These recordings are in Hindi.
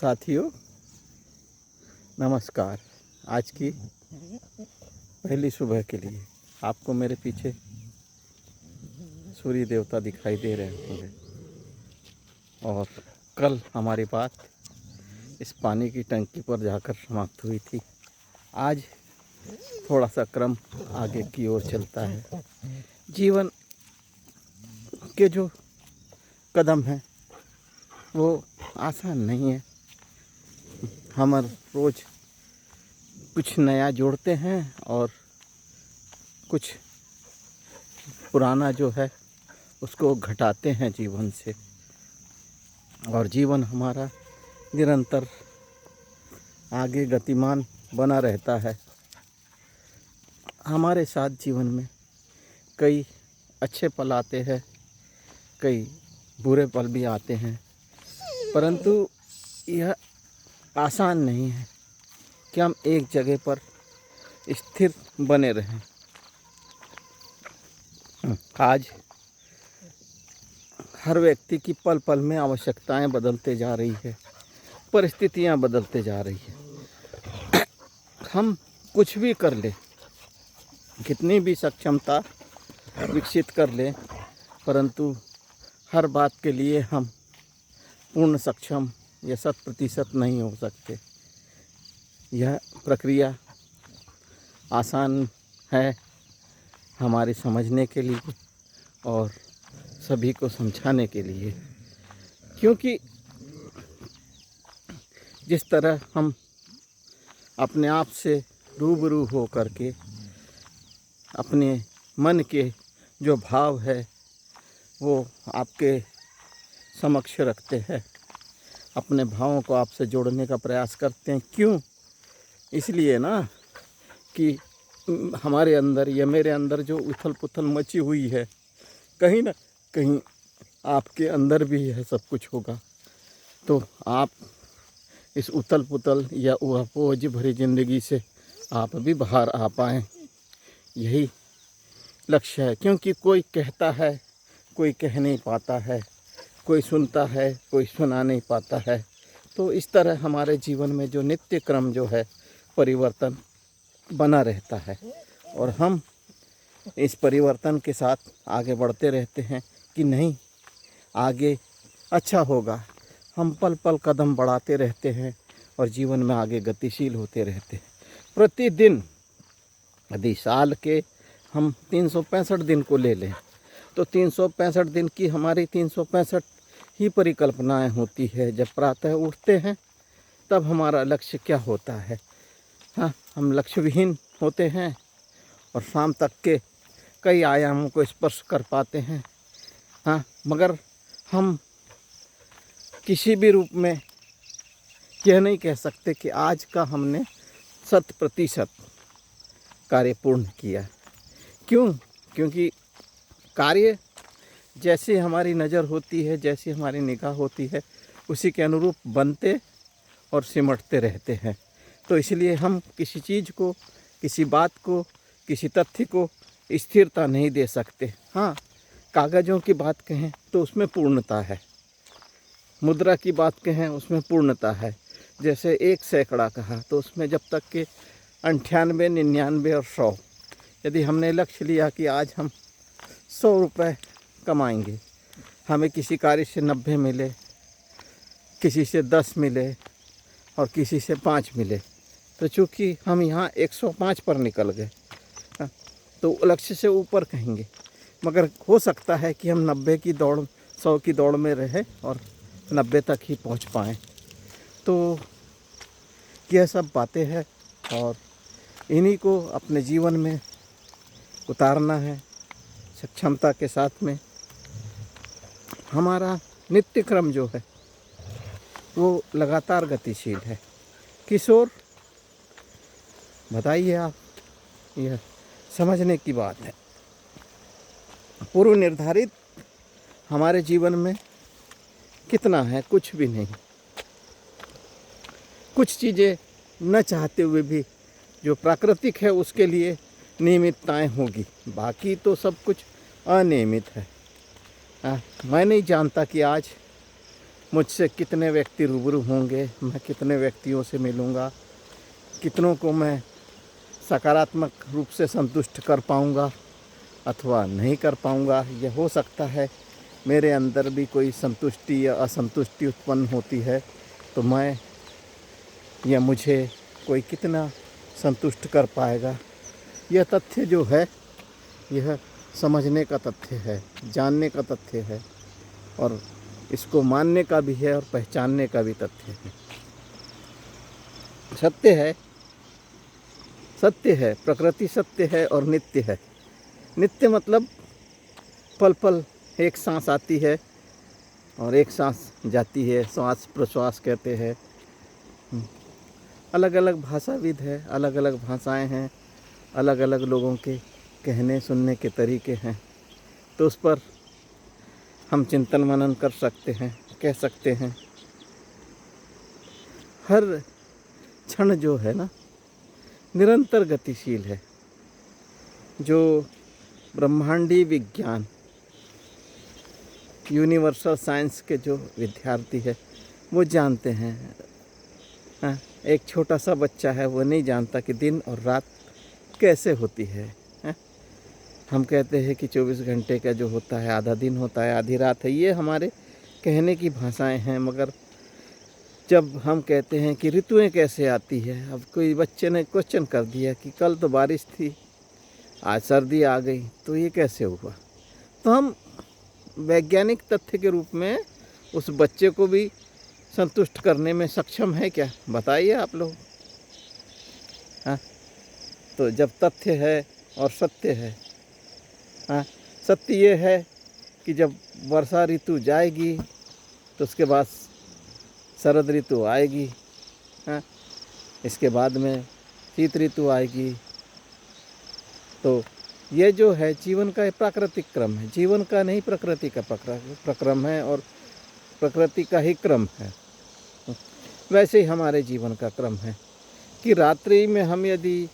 साथियों नमस्कार। आज की पहली सुबह के लिए आपको मेरे पीछे सूर्य देवता दिखाई दे रहे होंगे और कल हमारी बात इस पानी की टंकी पर जाकर समाप्त हुई थी। आज थोड़ा सा क्रम आगे की ओर चलता है। जीवन के जो कदम हैं वो आसान नहीं है। हम रोज़ कुछ नया जोड़ते हैं और कुछ पुराना जो है उसको घटाते हैं जीवन से, और जीवन हमारा निरंतर आगे गतिमान बना रहता है। हमारे साथ जीवन में कई अच्छे पल आते हैं, कई बुरे पल भी आते हैं, परंतु यह आसान नहीं है कि हम एक जगह पर स्थिर बने रहें। आज हर व्यक्ति की पल पल में आवश्यकताएं बदलते जा रही है, परिस्थितियां बदलते जा रही है। हम कुछ भी कर लें, कितनी भी सक्षमता विकसित कर लें, परंतु हर बात के लिए हम पूर्ण सक्षम या 100% नहीं हो सकते। यह प्रक्रिया आसान है हमारे समझने के लिए और सभी को समझाने के लिए, क्योंकि जिस तरह हम अपने आप से रूबरू हो करके अपने मन के जो भाव है वो आपके समक्ष रखते हैं, अपने भावों को आपसे जोड़ने का प्रयास करते हैं। क्यों? इसलिए ना कि हमारे अंदर या मेरे अंदर जो उथल पुथल मची हुई है, कहीं ना कहीं आपके अंदर भी यह सब कुछ होगा, तो आप इस उथल पुथल या ऊहापोह भरी ज़िंदगी से आप भी बाहर आ पाएँ, यही लक्ष्य है। क्योंकि कोई कहता है, कोई कह नहीं पाता है, कोई सुनता है, कोई सुना नहीं पाता है। तो इस तरह हमारे जीवन में जो नित्य क्रम जो है परिवर्तन बना रहता है, और हम इस परिवर्तन के साथ आगे बढ़ते रहते हैं कि नहीं आगे अच्छा होगा। हम पल पल कदम बढ़ाते रहते हैं और जीवन में आगे गतिशील होते रहते हैं। प्रतिदिन यदि साल के हम 365 दिन को ले लें तो 365 दिन की हमारी 365 ही परिकल्पनाएं होती है। जब प्रातः उठते हैं तब हमारा लक्ष्य क्या होता है? हाँ, हम लक्ष्य विहीन होते हैं और शाम तक के कई आयामों को स्पर्श कर पाते हैं। हाँ, मगर हम किसी भी रूप में यह नहीं कह सकते कि आज का हमने 100% कार्य पूर्ण किया। क्यों? क्योंकि कार्य जैसे हमारी नज़र होती है, जैसी हमारी निगाह होती है, उसी के अनुरूप बनते और सिमटते रहते हैं। तो इसलिए हम किसी चीज़ को, किसी बात को, किसी तथ्य को स्थिरता नहीं दे सकते। हाँ, कागज़ों की बात कहें तो उसमें पूर्णता है, मुद्रा की बात कहें उसमें पूर्णता है। जैसे 1 सैकड़ा कहा तो उसमें जब तक कि 98, 99 और 100, यदि हमने लक्ष्य लिया कि आज हम 100 रुपये कमाएंगे, हमें किसी कार्य से 90 मिले, किसी से 10 मिले और किसी से 5 मिले, तो चूँकि हम यहाँ 105 पर निकल गए, तो लक्ष्य से ऊपर कहेंगे। मगर हो सकता है कि हम 90 की दौड़, 100 की दौड़ में रहे और 90 तक ही पहुँच पाएँ। तो यह सब बातें हैं और इन्हीं को अपने जीवन में उतारना है सक्षमता के साथ में। हमारा नित्य क्रम जो है वो लगातार गतिशील है। किशोर, बताइए आप, यह समझने की बात है। पूर्व निर्धारित हमारे जीवन में कितना है? कुछ भी नहीं। कुछ चीज़ें न चाहते हुए भी जो प्राकृतिक है उसके लिए नियमितताएं होगी, बाकी तो सब कुछ अनियमित है। मैं नहीं जानता कि आज मुझसे कितने व्यक्ति रूबरू होंगे, मैं कितने व्यक्तियों से मिलूँगा, कितनों को मैं सकारात्मक रूप से संतुष्ट कर पाऊँगा अथवा नहीं कर पाऊँगा। यह हो सकता है मेरे अंदर भी कोई संतुष्टि या असंतुष्टि उत्पन्न होती है तो मैं या मुझे कोई कितना संतुष्ट कर पाएगा। यह तथ्य जो है यह समझने का तथ्य है, जानने का तथ्य है और इसको मानने का भी है और पहचानने का भी तथ्य है। सत्य है, प्रकृति सत्य है और नित्य है। नित्य मतलब पल पल एक सांस आती है और एक सांस जाती है, श्वास प्रश्वास कहते हैं। अलग अलग भाषाविद है, अलग अलग भाषाएं हैं, अलग अलग लोगों के कहने सुनने के तरीके हैं, तो उस पर हम चिंतन मनन कर सकते हैं, कह सकते हैं। हर क्षण जो है ना निरंतर गतिशील है। जो ब्रह्मांडी विज्ञान यूनिवर्सल साइंस के जो विद्यार्थी है वो जानते हैं। एक छोटा सा बच्चा है, वो नहीं जानता कि दिन और रात कैसे होती है। हम कहते हैं कि 24 घंटे का जो होता है आधा दिन होता है, आधी रात है। ये हमारे कहने की भाषाएं हैं, मगर जब हम कहते हैं कि ऋतुएं कैसे आती है, अब कोई बच्चे ने क्वेश्चन कर दिया कि कल तो बारिश थी, आज सर्दी आ गई, तो ये कैसे हुआ। तो हम वैज्ञानिक तथ्य के रूप में उस बच्चे को भी संतुष्ट करने में सक्षम है क्या, बताइए आप लोग। हाँ, तो जब तथ्य है और सत्य है, हाँ, सत्य ये है कि जब वर्षा ऋतु जाएगी तो उसके बाद शरद ऋतु आएगी, हाँ, इसके बाद में शीत ऋतु आएगी। तो ये जो है जीवन का प्राकृतिक क्रम है, जीवन का नहीं प्रकृति का प्रक्रम है और प्रकृति का ही क्रम है। वैसे ही हमारे जीवन का क्रम है कि रात्रि में हम यदि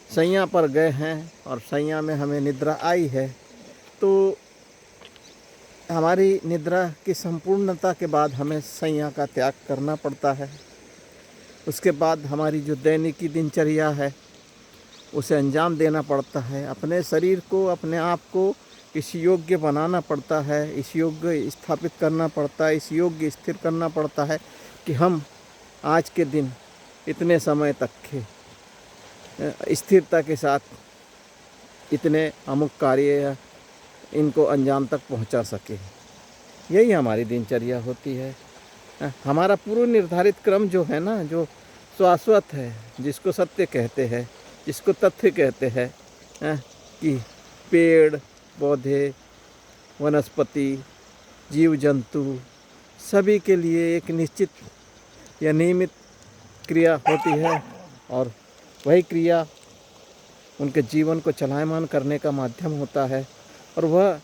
शैया पर गए हैं और शैया में हमें निद्रा आई है तो हमारी निद्रा की संपूर्णता के बाद हमें शैया का त्याग करना पड़ता है। उसके बाद हमारी जो दैनिकी दिनचर्या है उसे अंजाम देना पड़ता है। अपने शरीर को, अपने आप को इस योग्य बनाना पड़ता है, इस योग्य स्थापित करना पड़ता है, इस योग्य स्थिर करना पड़ता है कि हम आज के दिन इतने समय तक के स्थिरता के साथ इतने अमुक कार्य इनको अंजाम तक पहुंचा सके। यही हमारी दिनचर्या होती है। हमारा पूर्व निर्धारित क्रम जो है ना, जो शाश्वत है, जिसको सत्य कहते हैं, जिसको तथ्य कहते हैं, कि पेड़ पौधे, वनस्पति, जीव जंतु सभी के लिए एक निश्चित या नियमित क्रिया होती है और वही क्रिया उनके जीवन को चलायमान करने का माध्यम होता है और वह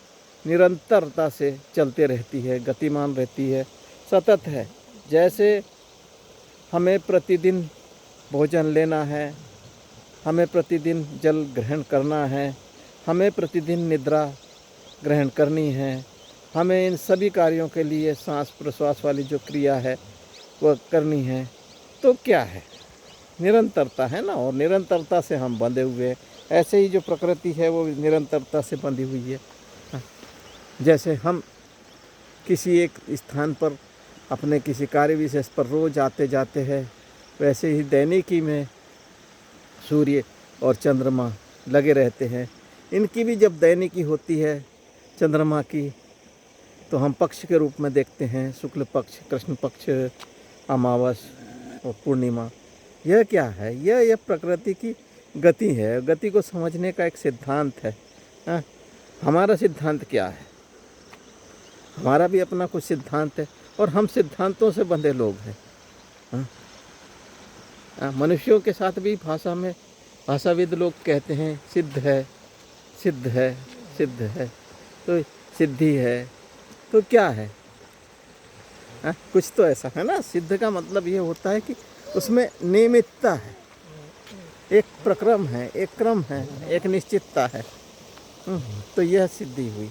निरंतरता से चलते रहती है, गतिमान रहती है, सतत है। जैसे हमें प्रतिदिन भोजन लेना है, हमें प्रतिदिन जल ग्रहण करना है, हमें प्रतिदिन निद्रा ग्रहण करनी है, हमें इन सभी कार्यों के लिए सांस प्रश्वास वाली जो क्रिया है वह करनी है, तो क्या है, निरंतरता है ना। और निरंतरता से हम बंधे हुए हैं। ऐसे ही जो प्रकृति है वो निरंतरता से बंधी हुई है। जैसे हम किसी एक स्थान पर अपने किसी कार्य विशेष पर रोज़ आते जाते हैं, वैसे ही दैनिकी में सूर्य और चंद्रमा लगे रहते हैं। इनकी भी जब दैनिकी होती है चंद्रमा की, तो हम पक्ष के रूप में देखते हैं, शुक्ल पक्ष, कृष्ण पक्ष, अमावस और पूर्णिमा। यह क्या है, यह प्रकृति की गति है। गति को समझने का एक सिद्धांत है। हमारा सिद्धांत क्या है, हमारा भी अपना कुछ सिद्धांत है और हम सिद्धांतों से बंधे लोग हैं। मनुष्यों के साथ भी भाषा में भाषाविद लोग कहते हैं सिद्ध है, सिद्ध है, सिद्ध है, तो सिद्धि है, तो क्या है। कुछ तो ऐसा है ना। सिद्ध का मतलब ये होता है कि उसमें नियमितता है, एक प्रक्रम है, एक क्रम है, एक निश्चितता है। तो यह सिद्धि हुई,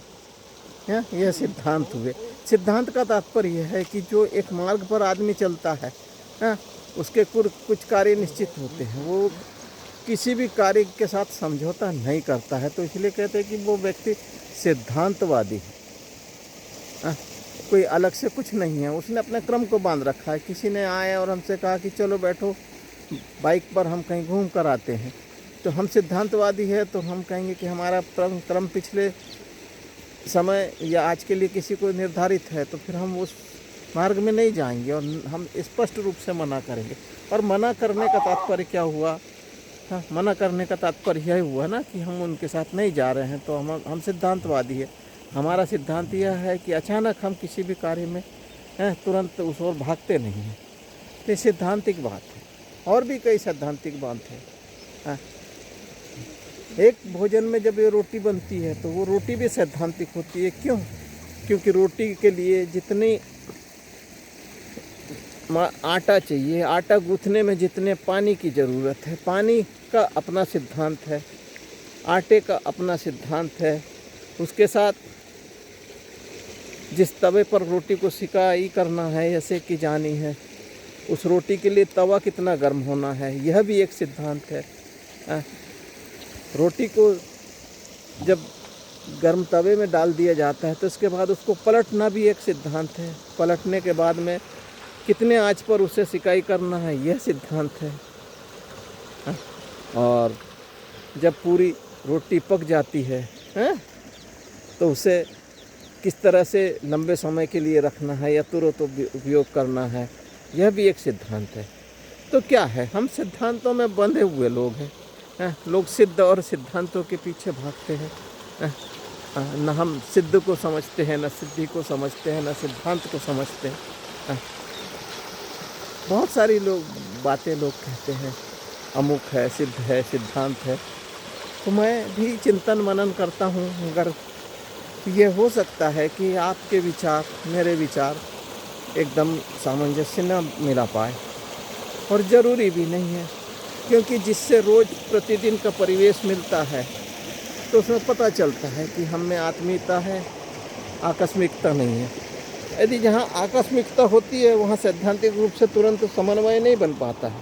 यह सिद्धांत हुए। सिद्धांत का तात्पर्य यह है कि जो एक मार्ग पर आदमी चलता है, उसके कुछ कार्य निश्चित होते हैं, वो किसी भी कार्य के साथ समझौता नहीं करता है। तो इसलिए कहते हैं कि वो व्यक्ति सिद्धांतवादी है। कोई अलग से कुछ नहीं है, उसने अपने क्रम को बांध रखा है। किसी ने आया और हमसे कहा कि चलो बैठो बाइक पर, हम कहीं घूम कर आते हैं, तो हम सिद्धांतवादी है तो हम कहेंगे कि हमारा क्रम पिछले समय या आज के लिए किसी को निर्धारित है, तो फिर हम उस मार्ग में नहीं जाएंगे और हम स्पष्ट रूप से मना करेंगे। और मना करने का तात्पर्य क्या हुआ? हाँ, मना करने का तात्पर्य यह हुआ ना कि हम उनके साथ नहीं जा रहे हैं, तो हम सिद्धांतवादी है। हमारा सिद्धांत यह है कि अचानक हम किसी भी कार्य में तुरंत उस ओर भागते नहीं हैं। तो ये सिद्धांतिक बात है। और भी कई सैद्धांतिक बात है। एक भोजन में जब ये रोटी बनती है तो वो रोटी भी सैद्धांतिक होती है। क्यों? क्योंकि रोटी के लिए जितनी आटा चाहिए, आटा गूँथने में जितने पानी की ज़रूरत है, पानी का अपना सिद्धांत है, आटे का अपना सिद्धांत है। उसके साथ जिस तवे पर रोटी को सिकाई करना है या सेकी जानी है, उस रोटी के लिए तवा कितना गर्म होना है, यह भी एक सिद्धांत है। रोटी को जब गर्म तवे में डाल दिया जाता है तो उसके बाद उसको पलटना भी एक सिद्धांत है। पलटने के बाद में कितने आंच पर उसे सिकाई करना है, यह सिद्धांत है। और जब पूरी रोटी पक जाती है तो उसे किस तरह से लंबे समय के लिए रखना है या तुरंत उपयोग करना है, यह भी एक सिद्धांत है। तो क्या है, हम सिद्धांतों में बंधे हुए लोग हैं। लोग सिद्ध और सिद्धांतों के पीछे भागते हैं। न हम सिद्ध को समझते हैं, न सिद्धि को समझते हैं, न सिद्धांत को समझते हैं। बहुत सारी बातें लोग कहते हैं, अमुक है, सिद्ध है, सिद्धांत है। तो मैं भी चिंतन मनन करता हूँ। अगर ये हो सकता है कि आपके विचार मेरे विचार एकदम सामंजस्य न मिला पाए, और ज़रूरी भी नहीं है, क्योंकि जिससे रोज़ प्रतिदिन का परिवेश मिलता है तो उसमें पता चलता है कि हम में आत्मीयता है, आकस्मिकता नहीं है। यदि जहाँ आकस्मिकता होती है वहाँ सैद्धांतिक रूप से तुरंत समन्वय नहीं बन पाता है,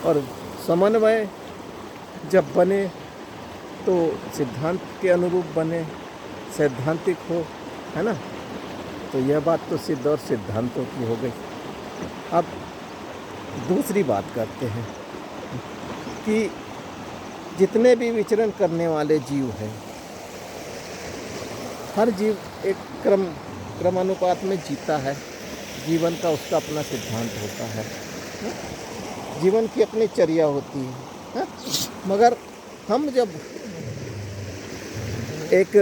और समन्वय जब बने तो सिद्धांत के अनुरूप बने, सैद्धांतिक हो, है ना। तो यह बात तो सिद्ध और सिद्धांतों की हो गई। अब दूसरी बात करते हैं कि जितने भी विचरण करने वाले जीव हैं, हर जीव एक क्रमानुपात में जीता है। जीवन का उसका अपना सिद्धांत होता है, जीवन की अपनी चर्या होती है। मगर हम जब एक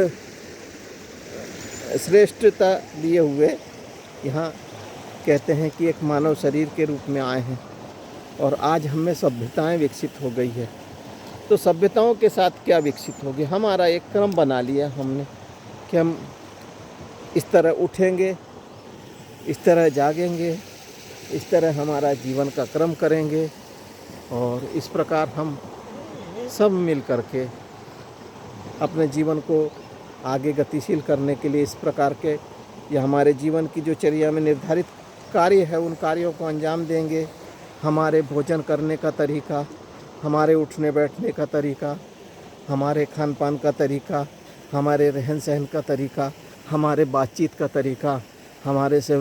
श्रेष्ठता लिए हुए यहाँ कहते हैं कि एक मानव शरीर के रूप में आए हैं, और आज हमें सभ्यताएं विकसित हो गई है, तो सभ्यताओं के साथ क्या विकसित होगी? हमारा एक क्रम बना लिया हमने कि हम इस तरह उठेंगे, इस तरह जागेंगे, इस तरह हमारा जीवन का क्रम करेंगे, और इस प्रकार हम सब मिल कर के अपने जीवन को आगे गतिशील करने के लिए इस प्रकार के या हमारे जीवन की जो चर्या में निर्धारित कार्य है उन कार्यों को अंजाम देंगे। हमारे भोजन करने का तरीका, हमारे उठने बैठने का तरीका, हमारे खान पान का तरीका, हमारे रहन सहन का तरीका, हमारे बातचीत का तरीका, हमारे से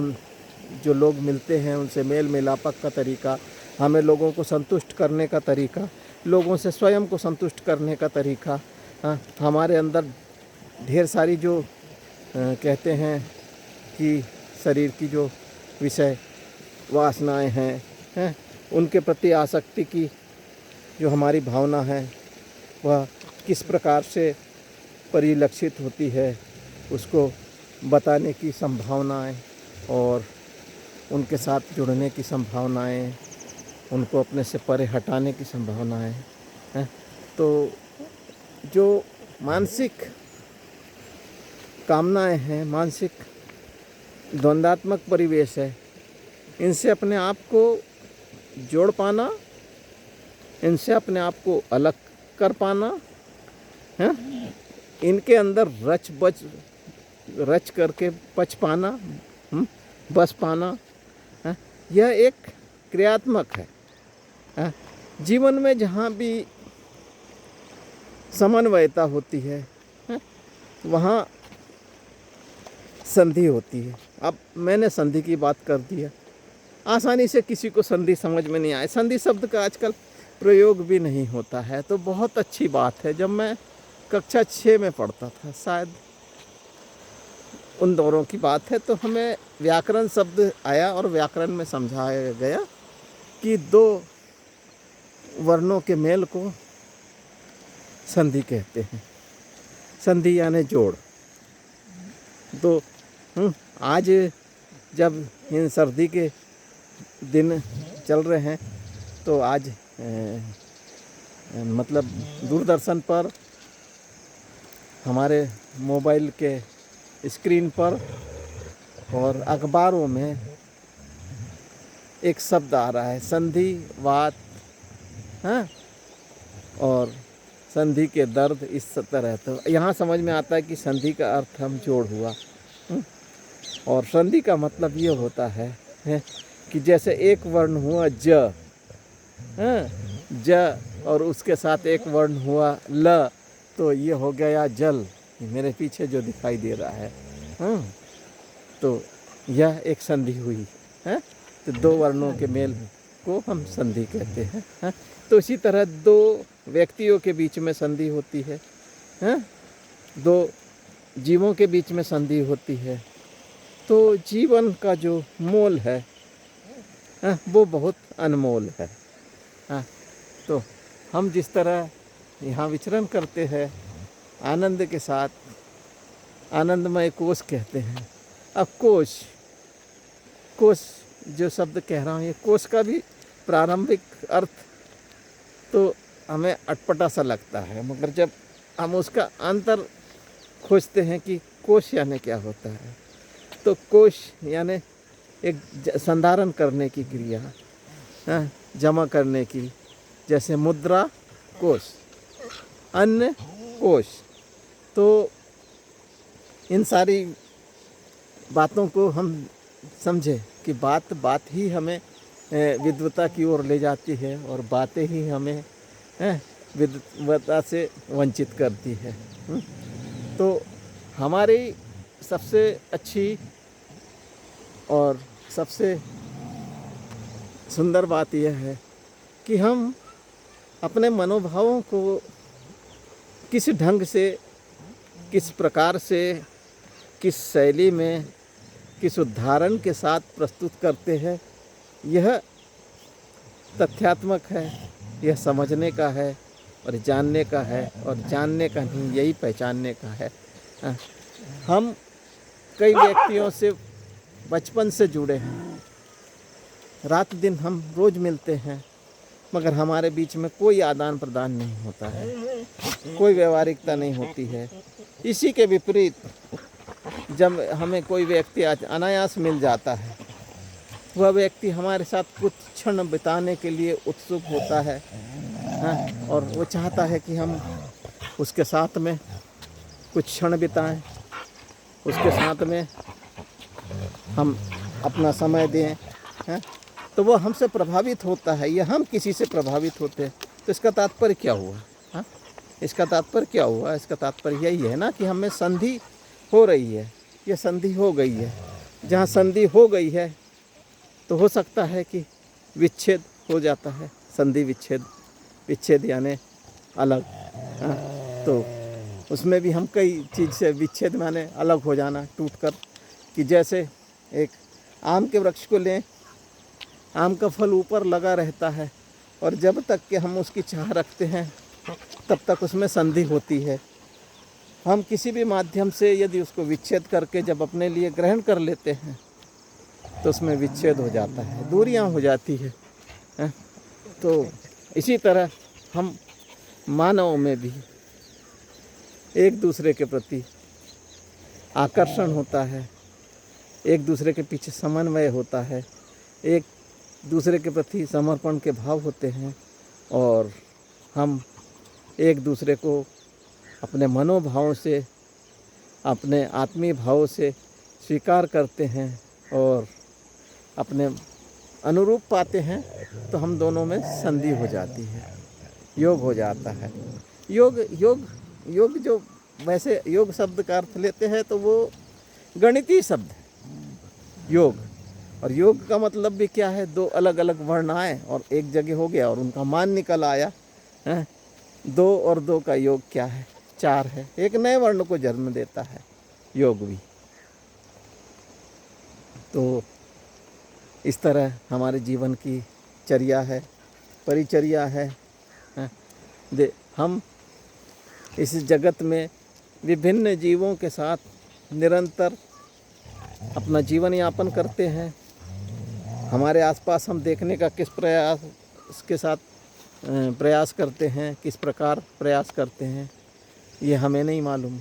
जो लोग मिलते हैं उनसे मेल मिलापक का तरीका, हमें लोगों को संतुष्ट करने का तरीका, लोगों से स्वयं को संतुष्ट करने का तरीका, हमारे अंदर ढेर सारी जो कहते हैं कि शरीर की जो विषय वासनाएं हैं, उनके प्रति आसक्ति की जो हमारी भावना है वह किस प्रकार से परिलक्षित होती है, उसको बताने की संभावनाएं और उनके साथ जुड़ने की संभावनाएं, उनको अपने से परे हटाने की संभावनाएं हैं। तो जो मानसिक कामनाएं हैं, मानसिक द्वंद्वात्मक परिवेश है, इनसे अपने आप को जोड़ पाना, इनसे अपने आप को अलग कर पाना है, इनके अंदर रच बच रच करके पच पाना, बस पाना, यह एक क्रियात्मक है। जीवन में जहाँ भी समन्वयता होती है वहाँ संधि होती है। अब मैंने संधि की बात कर दी है। आसानी से किसी को संधि समझ में नहीं आए, संधि शब्द का आजकल प्रयोग भी नहीं होता है, तो बहुत अच्छी बात है। जब मैं कक्षा 6 में पढ़ता था, शायद उन दौरों की बात है, तो हमें व्याकरण शब्द आया और व्याकरण में समझाया गया कि दो वर्णों के मेल को संधि कहते हैं। संधि यानी जोड़। तो आज जब इन सर्दी के दिन चल रहे हैं तो आज मतलब दूरदर्शन पर, हमारे मोबाइल के स्क्रीन पर और अखबारों में एक शब्द आ रहा है, संधिवात, और संधि के दर्द, इस तरह। तो यहाँ समझ में आता है कि संधि का अर्थ हम जोड़ हुआ। और संधि का मतलब ये होता है कि जैसे एक वर्ण हुआ ज, ज, और उसके साथ एक वर्ण हुआ ल, तो ये हो गया जल। मेरे पीछे जो दिखाई दे रहा है, तो यह एक संधि हुई है। तो दो वर्णों के मेल को हम संधि कहते हैं। तो इसी तरह दो व्यक्तियों के बीच में संधि होती है, दो जीवों के बीच में संधि होती है। तो जीवन का जो मोल है वो बहुत अनमोल है। तो हम जिस तरह यहाँ विचरण करते हैं आनंद के साथ, आनंदमय कोश कहते हैं। अब कोश जो शब्द कह रहा हूँ, ये कोश का भी प्रारंभिक अर्थ तो हमें अटपटा सा लगता है, मगर जब हम उसका अंतर खोजते हैं कि कोश यानी क्या होता है, तो कोश यानी एक संधारण करने की क्रिया, जमा करने की, जैसे मुद्रा कोश, अन्न कोश। तो इन सारी बातों को हम समझे कि बात ही हमें विद्वता की ओर ले जाती है और बातें ही हमें विद्वता से वंचित करती है। तो हमारी सबसे अच्छी और सबसे सुंदर बात यह है कि हम अपने मनोभावों को किस ढंग से, किस प्रकार से, किस शैली में, किस उदाहरण के साथ प्रस्तुत करते हैं, यह तथ्यात्मक है, यह समझने का है और जानने का है, और जानने का नहीं, यही पहचानने का है। हम कई व्यक्तियों से बचपन से जुड़े हैं, रात दिन हम रोज़ मिलते हैं, मगर हमारे बीच में कोई आदान प्रदान नहीं होता है, कोई व्यवहारिकता नहीं होती है। इसी के विपरीत जब हमें कोई व्यक्ति अनायास मिल जाता है, वह व्यक्ति हमारे साथ कुछ क्षण बिताने के लिए उत्सुक होता है, और वो चाहता है कि हम उसके साथ में कुछ क्षण बिताएं, उसके साथ में हम अपना समय दें, तो वो हमसे प्रभावित होता है, या हम किसी से प्रभावित होते हैं। तो इसका तात्पर्य क्या हुआ? इसका तात्पर्य क्या हुआ? इसका तात्पर्य यही है ना कि हमें संधि हो रही है, ये संधि हो गई है। जहाँ संधि हो गई है तो हो सकता है कि विच्छेद हो जाता है, संधि विच्छेद, विच्छेद यानी अलग। तो उसमें भी हम कई चीज़ से विच्छेद माने अलग हो जाना, टूटकर। कि जैसे एक आम के वृक्ष को लें, आम का फल ऊपर लगा रहता है और जब तक कि हम उसकी चाह रखते हैं तब तक उसमें संधि होती है। हम किसी भी माध्यम से यदि उसको विच्छेद करके जब अपने लिए ग्रहण कर लेते हैं तो उसमें विच्छेद हो जाता है, दूरियां हो जाती है। तो इसी तरह हम मानव में भी एक दूसरे के प्रति आकर्षण होता है, एक दूसरे के पीछे समन्वय होता है, एक दूसरे के प्रति समर्पण के भाव होते हैं, और हम एक दूसरे को अपने मनोभावों से अपने आत्मीय भाव से स्वीकार करते हैं और अपने अनुरूप पाते हैं तो हम दोनों में संधि हो जाती है, योग हो जाता है। योग योग योग जो वैसे योग शब्द का अर्थ लेते हैं तो वो गणितीय शब्द है योग। और योग का मतलब भी क्या है, दो अलग अलग वर्ण आए और एक जगह हो गया और उनका मान निकल आया है। दो और दो का योग क्या है, 4 है। एक नए वर्ण को जन्म देता है योग भी। तो इस तरह हमारे जीवन की चर्या है, परिचर्या है। हम इस जगत में विभिन्न जीवों के साथ निरंतर अपना जीवन यापन करते हैं। हमारे आसपास हम देखने का किस प्रयास के साथ प्रयास करते हैं, किस प्रकार प्रयास करते हैं, ये हमें नहीं मालूम।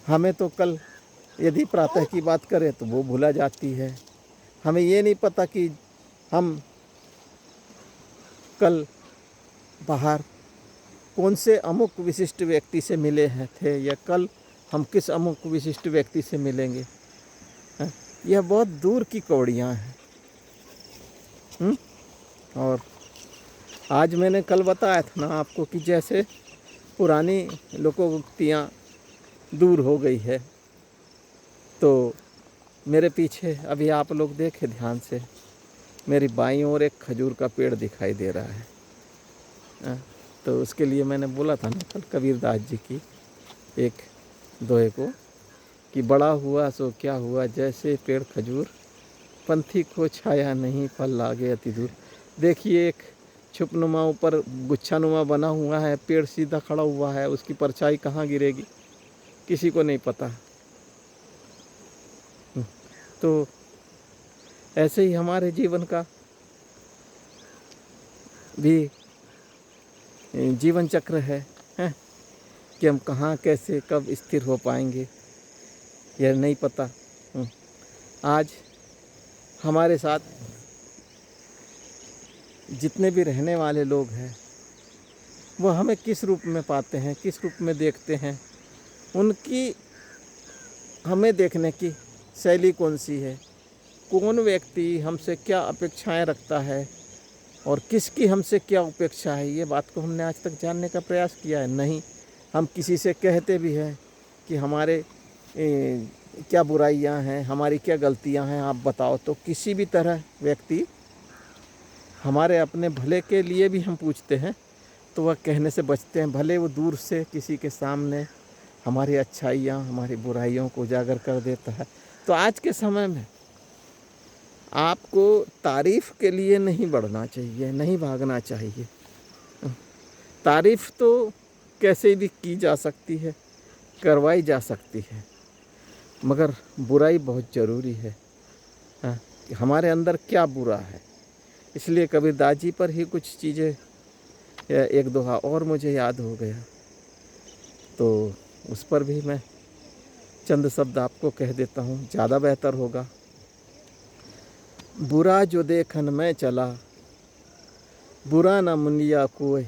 हमें तो कल यदि प्रातः की बात करें तो वो भूला जाती है। हमें ये नहीं पता कि हम कल बाहर कौन से अमुक विशिष्ट व्यक्ति से मिले हैं थे, या कल हम किस अमुक विशिष्ट व्यक्ति से मिलेंगे। यह बहुत दूर की कौड़ियाँ हैं। और आज मैंने कल बताया था ना आपको कि जैसे पुरानी लोकोक्तियाँ दूर हो गई है, तो मेरे पीछे अभी आप लोग देखें ध्यान से, मेरी बाईं ओर एक खजूर का पेड़ दिखाई दे रहा है। तो उसके लिए मैंने बोला था ना कल कबीरदास जी की एक दोहे को कि बड़ा हुआ सो क्या हुआ, जैसे पेड़ खजूर, पंथी को छाया नहीं, फल लागे अति दूर। देखिए एक छुपनुमा ऊपर गुच्छानुमा बना हुआ है, पेड़ सीधा खड़ा हुआ है, उसकी परछाई कहाँ गिरेगी किसी को नहीं पता। तो ऐसे ही हमारे जीवन का भी जीवन चक्र है कि हम कहाँ कैसे कब स्थिर हो पाएंगे यह नहीं पता। आज हमारे साथ जितने भी रहने वाले लोग हैं वो हमें किस रूप में पाते हैं, किस रूप में देखते हैं, उनकी हमें देखने की शैली कौन सी है, कौन व्यक्ति हमसे क्या अपेक्षाएं रखता है और किसकी हमसे क्या अपेक्षा है, ये बात को हमने आज तक जानने का प्रयास किया है नहीं। हम किसी से कहते भी हैं कि हमारे क्या बुराइयां हैं, हमारी क्या गलतियां हैं, आप बताओ, तो किसी भी तरह व्यक्ति हमारे अपने भले के लिए भी हम पूछते हैं तो वह कहने से बचते हैं, भले वो दूर से किसी के सामने हमारी अच्छाइयाँ हमारी बुराइयों को उजागर कर देता है। तो आज के समय में आपको तारीफ़ के लिए नहीं बढ़ना चाहिए, नहीं भागना चाहिए। तारीफ़ तो कैसे भी की जा सकती है, करवाई जा सकती है, मगर बुराई बहुत ज़रूरी है। कि हमारे अंदर क्या बुरा है। इसलिए कबीरदास जी पर ही कुछ चीज़ें, एक दोहा और मुझे याद हो गया, तो उस पर भी मैं चंद शब्द आपको कह देता हूँ, ज़्यादा बेहतर होगा। बुरा जो देखन में चला, बुरा न मुनिया कोई,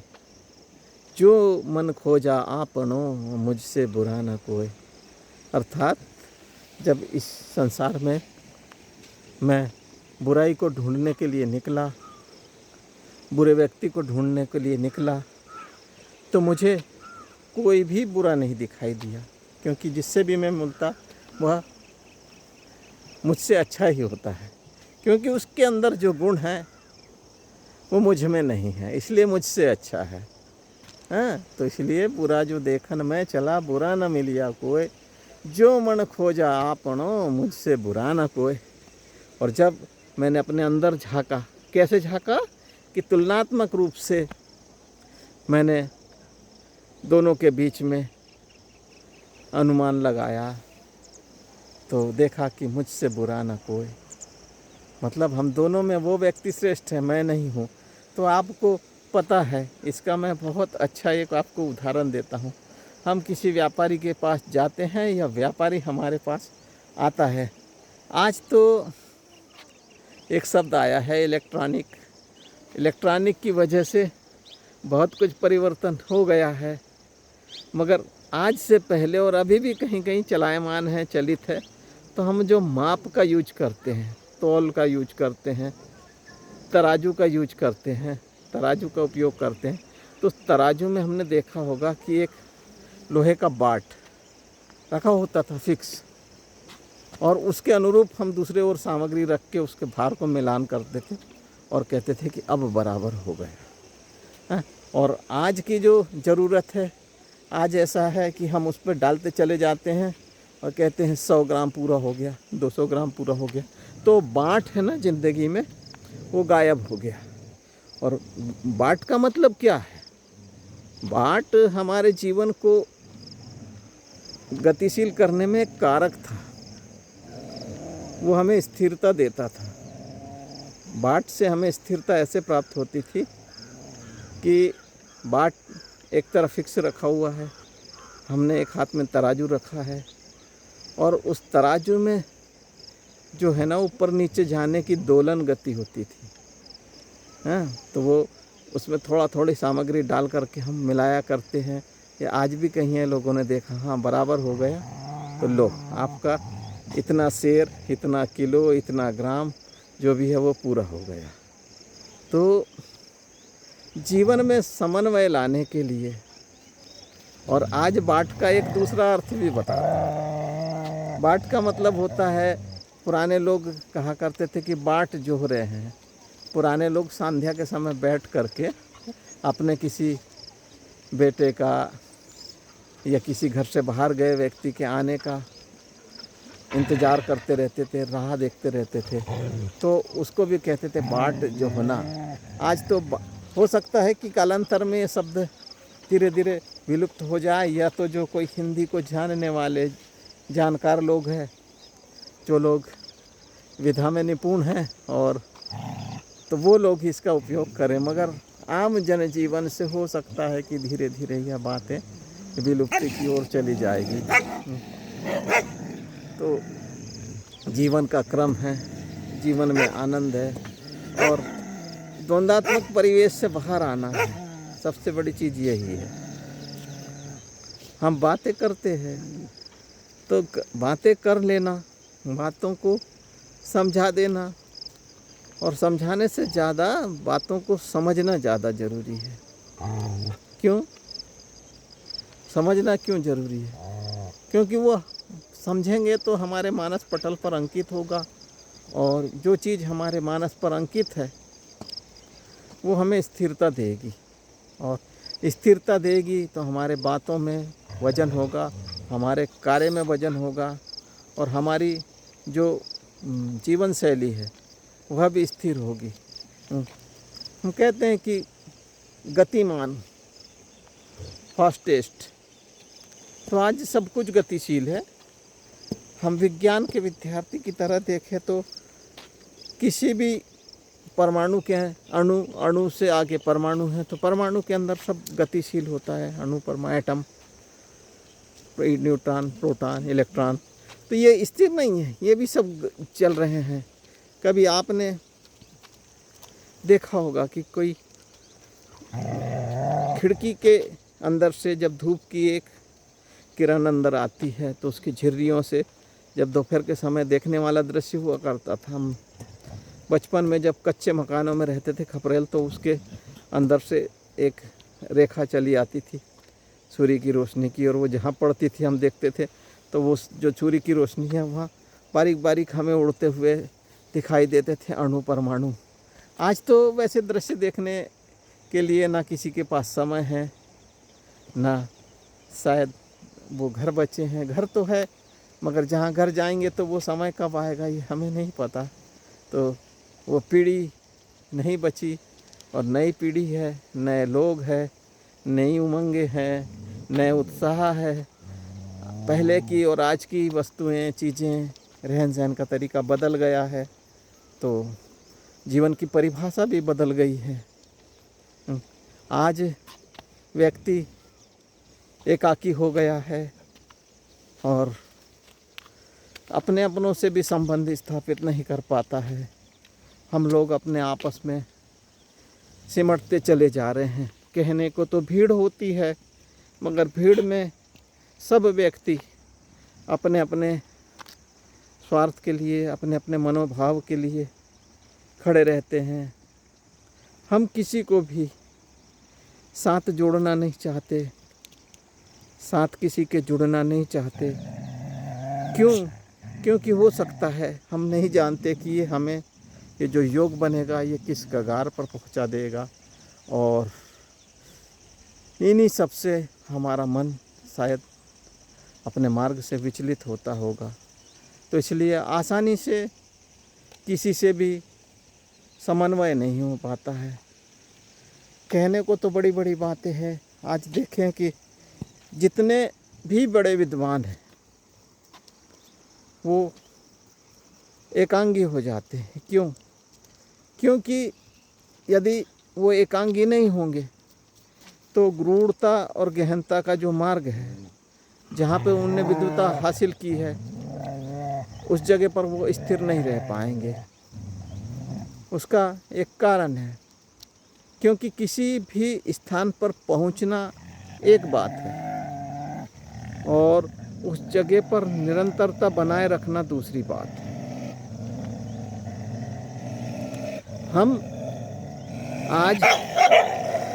जो मन खोजा आपनो, मुझसे बुरा न कोई। अर्थात जब इस संसार में मैं बुराई को ढूंढने के लिए निकला, बुरे व्यक्ति को ढूंढने के लिए निकला, तो मुझे कोई भी बुरा नहीं दिखाई दिया, क्योंकि जिससे भी मैं मिलता वह मुझसे अच्छा ही होता है, क्योंकि उसके अंदर जो गुण हैं वो मुझ में नहीं है, इसलिए मुझसे अच्छा है। तो इसलिए बुरा जो देखन में चला, बुरा न मिलिया कोई, जो मन खोजा आपनो, मुझसे बुरा न कोई। और जब मैंने अपने अंदर झांका, कैसे झांका कि तुलनात्मक रूप से मैंने दोनों के बीच में अनुमान लगाया, तो देखा कि मुझसे बुरा न कोई। मतलब हम दोनों में वो व्यक्ति श्रेष्ठ है, मैं नहीं हूँ। तो आपको पता है, इसका मैं बहुत अच्छा एक आपको उदाहरण देता हूँ। हम किसी व्यापारी के पास जाते हैं या व्यापारी हमारे पास आता है। आज तो एक शब्द आया है इलेक्ट्रॉनिक की वजह से बहुत कुछ परिवर्तन हो गया है, मगर आज से पहले और अभी भी कहीं कहीं चलायमान है, चलित है। तो हम जो माप का यूज करते हैं, तौल का यूज करते हैं, तराजू का यूज करते हैं, तराजू का उपयोग करते हैं, तो तराजू में हमने देखा होगा कि एक लोहे का बाट रखा होता था फिक्स, और उसके अनुरूप हम दूसरे ओर सामग्री रख के उसके भार को मिलान करते थे और कहते थे कि अब बराबर हो गया है। और आज की जो ज़रूरत है, आज ऐसा है कि हम उस पर डालते चले जाते हैं और कहते हैं 100 ग्राम पूरा हो गया, 200 ग्राम पूरा हो गया, तो बाट है ना ज़िंदगी में, वो गायब हो गया। और बाट का मतलब क्या है? बाट हमारे जीवन को गतिशील करने में एक कारक था, वो हमें स्थिरता देता था। बाट से हमें स्थिरता ऐसे प्राप्त होती थी कि बाट एक तरफ फिक्स रखा हुआ है, हमने एक हाथ में तराजू रखा है, और उस तराजू में जो है ना ऊपर नीचे जाने की दोलन गति होती थी, हाँ। तो वो उसमें थोड़ी सामग्री डाल करके हम मिलाया करते हैं। या आज भी कहीं है लोगों ने देखा, हाँ बराबर हो गया, तो लो आपका इतना सेर, इतना किलो, इतना ग्राम जो भी है वो पूरा हो गया। तो जीवन में समन्वय लाने के लिए, और आज बाट का एक दूसरा अर्थ भी बताता है। बाट का मतलब होता है, पुराने लोग कहा करते थे कि बाट जोह रहे हैं। पुराने लोग संध्या के समय बैठ करके अपने किसी बेटे का या किसी घर से बाहर गए व्यक्ति के आने का इंतज़ार करते रहते थे, राह देखते रहते थे, तो उसको भी कहते थे बाट जो होना। आज तो हो सकता है कि कालांतर में ये शब्द धीरे धीरे विलुप्त हो जाए, या तो जो कोई हिंदी को जानने वाले जानकार लोग हैं, जो लोग विधा में निपुण हैं, और तो वो लोग इसका उपयोग करें, मगर आम जनजीवन से हो सकता है कि धीरे धीरे यह बातें विलुप्ति की ओर चली जाएगी। तो जीवन का क्रम है, जीवन में आनंद है, और द्वंद्वात्मक परिवेश से बाहर आना है। सबसे बड़ी चीज़ यही है। हम बातें करते हैं तो बातें कर लेना, बातों को समझा देना, और समझाने से ज़्यादा बातों को समझना ज़्यादा ज़रूरी है। क्यों समझना क्यों ज़रूरी है? क्योंकि वो समझेंगे तो हमारे मानस पटल पर अंकित होगा, और जो चीज़ हमारे मानस पर अंकित है वो हमें स्थिरता देगी, और स्थिरता देगी तो हमारे बातों में वजन होगा, हमारे कार्य में वजन होगा, और हमारी जो जीवन शैली है वह भी स्थिर होगी। हम कहते हैं कि गतिमान, फास्टेस्ट, तो आज सब कुछ गतिशील है। हम विज्ञान के विद्यार्थी की तरह देखें तो किसी भी परमाणु के अणु से आगे परमाणु है, तो परमाणु के अंदर सब गतिशील होता है। अणु एटम, न्यूट्रॉन, प्रोटॉन, इलेक्ट्रॉन, तो ये स्थिर नहीं है, ये भी सब चल रहे हैं। कभी आपने देखा होगा कि कोई खिड़की के अंदर से जब धूप की एक किरण अंदर आती है तो उसकी झिर्रियों से जब दोपहर के समय देखने वाला दृश्य हुआ करता था। हम बचपन में जब कच्चे मकानों में रहते थे खपरेल, तो उसके अंदर से एक रेखा चली आती थी सूर्य की रोशनी की, और वो जहाँ पड़ती थी हम देखते थे, तो वो जो सूर्य की रोशनी है वहाँ बारीक बारीक हमें उड़ते हुए दिखाई देते थे अणु, परमाणु। आज तो वैसे दृश्य देखने के लिए ना किसी के पास समय है, ना शायद वो घर बचे हैं। घर तो है, मगर जहाँ घर जाएंगे तो वो समय कब आएगा ये हमें नहीं पता। तो वो पीढ़ी नहीं बची, और नई पीढ़ी है, नए लोग हैं, नई उमंगें हैं, नए उत्साह है। पहले की और आज की वस्तुएं, चीज़ें, रहन सहन का तरीका बदल गया है, तो जीवन की परिभाषा भी बदल गई है। आज व्यक्ति एकाकी हो गया है, और अपने अपनों से भी संबंध स्थापित नहीं कर पाता है। हम लोग अपने आपस में सिमटते चले जा रहे हैं। कहने को तो भीड़ होती है, मगर भीड़ में सब व्यक्ति अपने अपने स्वार्थ के लिए, अपने अपने मनोभाव के लिए खड़े रहते हैं। हम किसी को भी साथ जोड़ना नहीं चाहते, साथ किसी के जुड़ना नहीं चाहते। क्यों? क्योंकि हो सकता है हम नहीं जानते कि ये जो योग बनेगा ये किस कगार पर पहुंचा देगा, और इन्हीं सब से हमारा मन शायद अपने मार्ग से विचलित होता होगा। तो इसलिए आसानी से किसी से भी समन्वय नहीं हो पाता है। कहने को तो बड़ी बड़ी बातें हैं। आज देखें कि जितने भी बड़े विद्वान हैं वो एकांगी हो जाते हैं। क्यों? क्योंकि यदि वो एकांगी नहीं होंगे तो गूढ़ता और गहनता का जो मार्ग है, जहाँ पे उनने विद्वता हासिल की है, उस जगह पर वो स्थिर नहीं रह पाएंगे। उसका एक कारण है, क्योंकि किसी भी स्थान पर पहुंचना एक बात है और उस जगह पर निरंतरता बनाए रखना दूसरी बात है। हम आज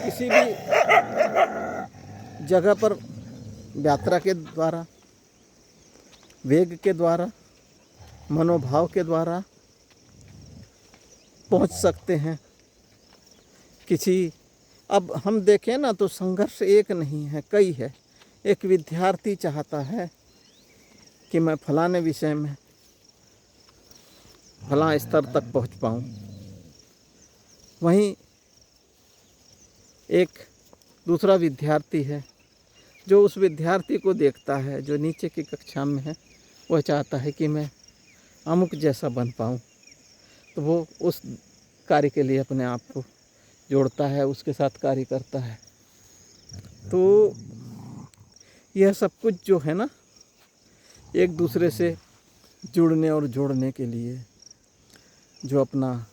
किसी भी जगह पर यात्रा के द्वारा, वेग के द्वारा, मनोभाव के द्वारा पहुंच सकते हैं। अब हम देखें ना तो संघर्ष एक नहीं है, कई है। एक विद्यार्थी चाहता है कि मैं फलाने विषय में फलां स्तर तक पहुंच पाऊं। वहीं एक दूसरा विद्यार्थी है जो उस विद्यार्थी को देखता है जो नीचे की कक्षा में है। वह चाहता है कि मैं अमुक जैसा बन पाऊं, तो वो उस कार्य के लिए अपने आप को जोड़ता है, उसके साथ कार्य करता है। तो यह सब कुछ जो है ना, एक दूसरे से जुड़ने और जोड़ने के लिए जो अपना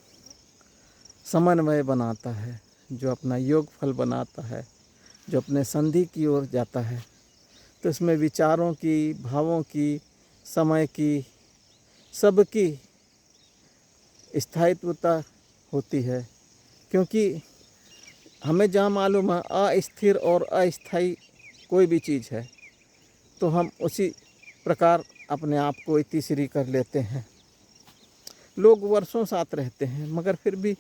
समन्वय बनाता है, जो अपना योग फल बनाता है, जो अपने संधि की ओर जाता है, तो इसमें विचारों की, भावों की, समय की, सबकी स्थायित्वता होती है। क्योंकि हमें जहाँ मालूम है अस्थिर और अस्थायी कोई भी चीज़ है, तो हम उसी प्रकार अपने आप को तीसरी कर लेते हैं। लोग वर्षों साथ रहते हैं मगर फिर भी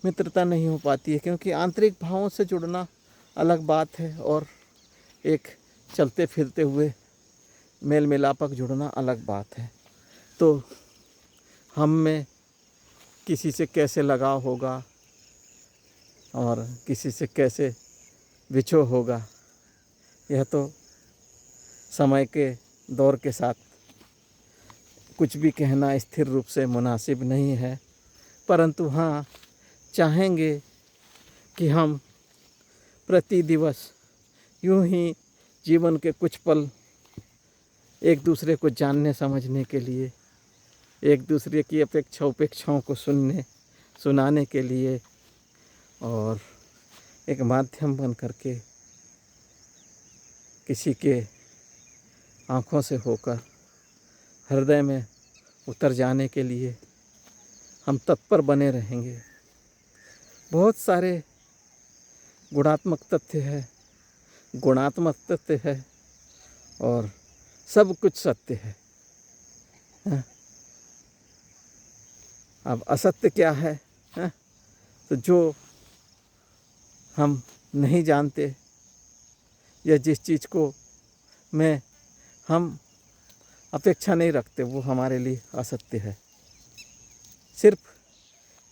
मित्रता नहीं हो पाती है, क्योंकि आंतरिक भावों से जुड़ना अलग बात है और एक चलते फिरते हुए मेल मिलापक जुड़ना अलग बात है। तो हम में किसी से कैसे लगाव होगा और किसी से कैसे विछोह होगा, यह तो समय के दौर के साथ कुछ भी कहना स्थिर रूप से मुनासिब नहीं है। परंतु हाँ, चाहेंगे कि हम प्रति दिवस यूं ही जीवन के कुछ पल एक दूसरे को जानने समझने के लिए, एक दूसरे की उपेक्षाओं को सुनाने के लिए और एक माध्यम बन करके किसी के आँखों से होकर हृदय में उतर जाने के लिए हम तत्पर बने रहेंगे। बहुत सारे गुणात्मक तथ्य है, गुणात्मक तथ्य है और सब कुछ सत्य है। अब असत्य क्या है? तो जो हम नहीं जानते या जिस चीज़ को में हम अपेक्षा नहीं रखते, वो हमारे लिए असत्य है। सिर्फ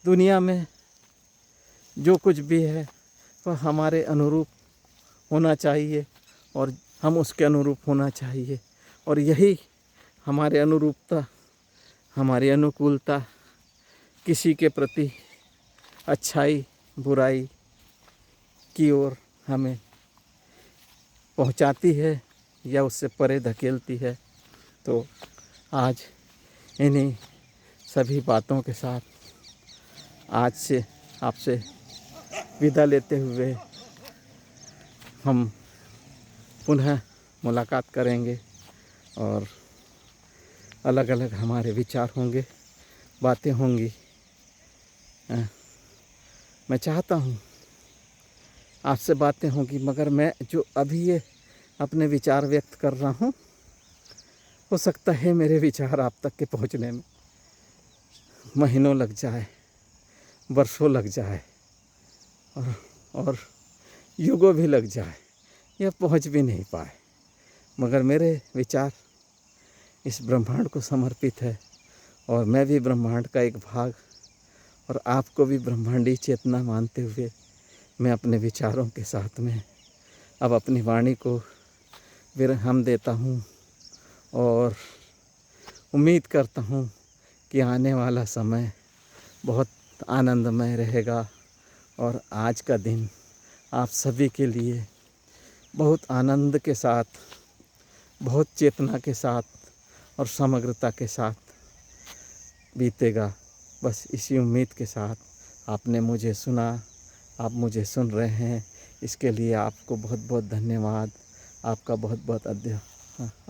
दुनिया में जो कुछ भी है वह हमारे अनुरूप होना चाहिए और हम उसके अनुरूप होना चाहिए, और यही हमारे अनुरूपता, हमारी अनुकूलता किसी के प्रति अच्छाई बुराई की ओर हमें पहुंचाती है या उससे परे धकेलती है। तो आज इन्हीं सभी बातों के साथ आज से आपसे विदा लेते हुए हम पुनः मुलाकात करेंगे और अलग अलग हमारे विचार होंगे, बातें होंगी। मैं चाहता हूँ आपसे बातें होंगी, मगर मैं जो अभी ये अपने विचार व्यक्त कर रहा हूँ, हो सकता है मेरे विचार आप तक के पहुँचने में महीनों लग जाए, वर्षों लग जाए और युगों भी लग जाए, या पहुँच भी नहीं पाए। मगर मेरे विचार इस ब्रह्मांड को समर्पित है और मैं भी ब्रह्मांड का एक भाग और आपको भी ब्रह्मांडी चेतना मानते हुए मैं अपने विचारों के साथ में अब अपनी वाणी को विराम देता हूँ और उम्मीद करता हूँ कि आने वाला समय बहुत आनंदमय रहेगा और आज का दिन आप सभी के लिए बहुत आनंद के साथ, बहुत चेतना के साथ और समग्रता के साथ बीतेगा। बस इसी उम्मीद के साथ आपने मुझे सुना, आप मुझे सुन रहे हैं, इसके लिए आपको बहुत बहुत धन्यवाद। आपका बहुत बहुत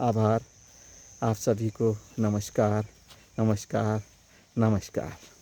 आभार। आप सभी को नमस्कार, नमस्कार, नमस्कार।